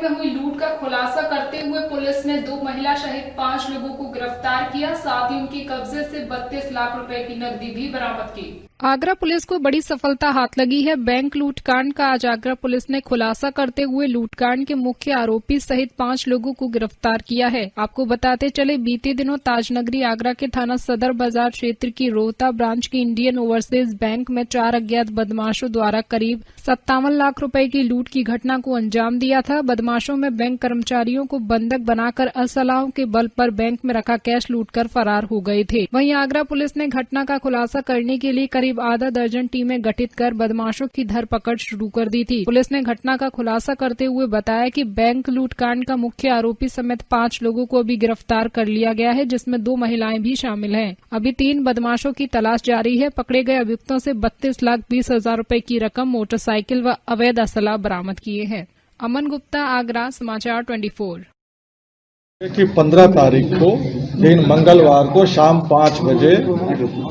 में हुई लूट का खुलासा करते हुए पुलिस ने 2 महिला सहित 5 लोगों को गिरफ्तार किया। साथ ही उनके कब्जे से 32 लाख रुपए की नकदी भी बरामद की। आगरा पुलिस को बड़ी सफलता हाथ लगी है। बैंक लूटकांड का आज आगरा पुलिस ने खुलासा करते हुए लूटकांड के मुख्य आरोपी सहित 5 लोगों को गिरफ्तार किया है। आपको बताते चले, बीते दिनों ताजनगरी आगरा के थाना सदर बाजार क्षेत्र की रोहता ब्रांच की इंडियन ओवरसीज बैंक में 4 अज्ञात बदमाशों द्वारा करीब 57 लाख रुपए की लूट की घटना को अंजाम दिया था। बदमाशों में बैंक कर्मचारियों को बंधक बनाकर असलाहों के बल पर बैंक में रखा कैश लूटकर फरार हो गए थे। वहीं आगरा पुलिस ने घटना का खुलासा करने के लिए करीब आधा दर्जन टीमें गठित कर बदमाशों की धरपकड़ शुरू कर दी थी। पुलिस ने घटना का खुलासा करते हुए बताया कि बैंक लूटकांड का मुख्य आरोपी समेत 5 लोगों को अभी गिरफ्तार कर लिया गया है, जिसमें 2 महिलाएं भी शामिल हैं। अभी 3 बदमाशों की तलाश जारी है। पकड़े गए अभियुक्तों से 32,20,000 रुपए की रकम, मोटरसाइकिल व अवैध असला बरामद किए हैं। अमन गुप्ता, आगरा, समाचार 24। कि 15 तारीख को दिन मंगलवार को शाम 5 बजे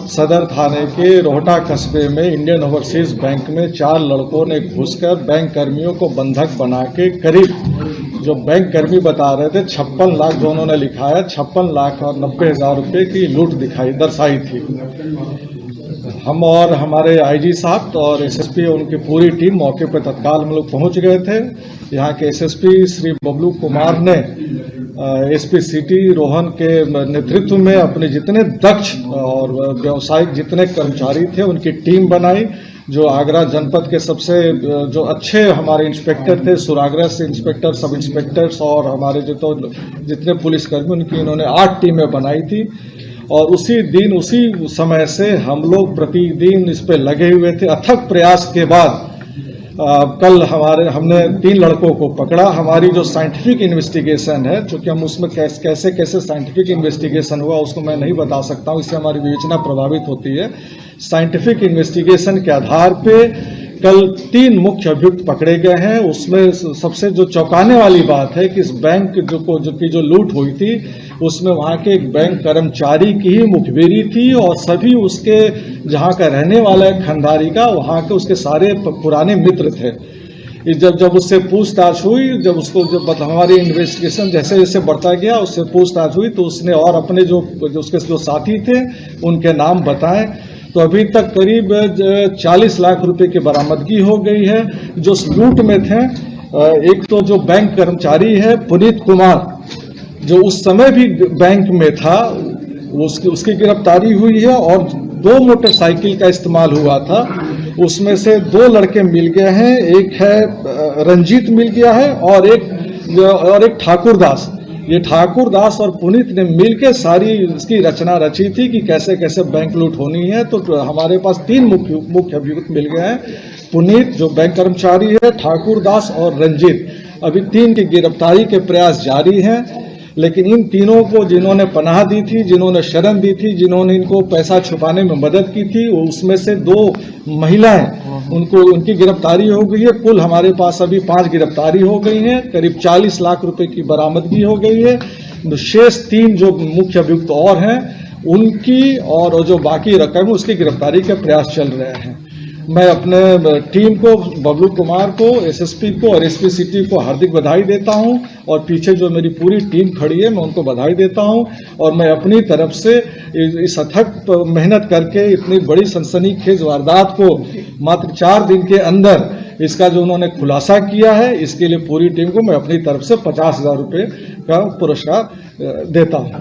सदर थाने के रोहटा कस्बे में इंडियन ओवरसीज बैंक में 4 लड़कों ने घुसकर बैंक कर्मियों को बंधक बना के करीब, जो बैंक कर्मी बता रहे थे 56 लाख, जो उन्होंने लिखा है 56 लाख और 90,000 रुपए की लूट दर्शाई थी। हम और हमारे आईजी साहब और एसएसपी उनकी पूरी टीम मौके पर तत्काल हम लोग पहुंच गए थे। यहाँ के एसएसपी श्री बबलू कुमार ने एसपी सिटी रोहन के नेतृत्व में अपने जितने दक्ष और व्यावसायिक जितने कर्मचारी थे उनकी टीम बनाई, जो आगरा जनपद के सबसे जो अच्छे हमारे इंस्पेक्टर थे, सुरागरा से इंस्पेक्टर, सब इंस्पेक्टर्स और हमारे जितने पुलिसकर्मी, उनकी इन्होंने 8 टीमें बनाई थी। और उसी दिन उसी समय से हम लोग प्रतिदिन इस पे लगे हुए थे। अथक प्रयास के बाद कल हमने 3 लड़कों को पकड़ा। हमारी जो साइंटिफिक इन्वेस्टिगेशन है, चूंकि हम उसमें कैसे साइंटिफिक इन्वेस्टिगेशन हुआ उसको मैं नहीं बता सकता हूं, इससे हमारी विवेचना प्रभावित होती है। साइंटिफिक इन्वेस्टिगेशन के आधार पे कल 3 मुख्य अभियुक्त पकड़े गए हैं। उसमें सबसे जो चौंकाने वाली बात है कि इस बैंक जो लूट हुई थी उसमें वहां के एक बैंक कर्मचारी की ही मुखबिरी थी और सभी उसके जहां का रहने वाला है खंडारी का, वहां के उसके सारे पुराने मित्र थे। जब उससे पूछताछ हुई, जब हमारी इन्वेस्टिगेशन जैसे जैसे बढ़ता गया उससे पूछताछ हुई, तो उसने और अपने उसके जो साथी थे उनके नाम बताए। तो अभी तक करीब 40 लाख रुपए की बरामदगी हो गई है। जो लूट में थे, एक तो जो बैंक कर्मचारी है पुनीत कुमार, जो उस समय भी बैंक में था, उसकी गिरफ्तारी हुई है। और 2 मोटरसाइकिल का इस्तेमाल हुआ था, उसमें से 2 लड़के मिल गए हैं। एक है रंजीत मिल गया है और एक ठाकुर दास। ये ठाकुर दास और पुनीत ने मिलकर सारी इसकी रचना रची थी कि कैसे कैसे बैंक लूट होनी है। तो हमारे पास 3 मुख्य अभियुक्त मिल गए हैं, पुनीत जो बैंक कर्मचारी है, ठाकुर दास और रंजीत। अभी 3 की गिरफ्तारी के प्रयास जारी हैं, लेकिन इन तीनों को जिन्होंने पनाह दी थी, जिन्होंने शरण दी थी, जिन्होंने इनको पैसा छुपाने में मदद की थी, उसमें से 2 महिलाएं, उनकी गिरफ्तारी हो गई है। कुल हमारे पास अभी 5 गिरफ्तारी हो गई हैं, करीब 40 लाख रुपए की बरामदगी हो गई है। शेष 3 जो मुख्य अभियुक्त और हैं उनकी और जो बाकी रकम उसकी गिरफ्तारी के प्रयास चल रहे हैं। मैं अपने टीम को, बबलू कुमार को, एसएसपी को और एसपी सिटी को हार्दिक बधाई देता हूं और पीछे जो मेरी पूरी टीम खड़ी है मैं उनको बधाई देता हूं। और मैं अपनी तरफ से इस अथक मेहनत करके इतनी बड़ी सनसनीखेज वारदात को मात्र 4 दिन के अंदर इसका जो उन्होंने खुलासा किया है, इसके लिए पूरी टीम को मैं अपनी तरफ से 50,000 रुपए का पुरस्कार देता हूं।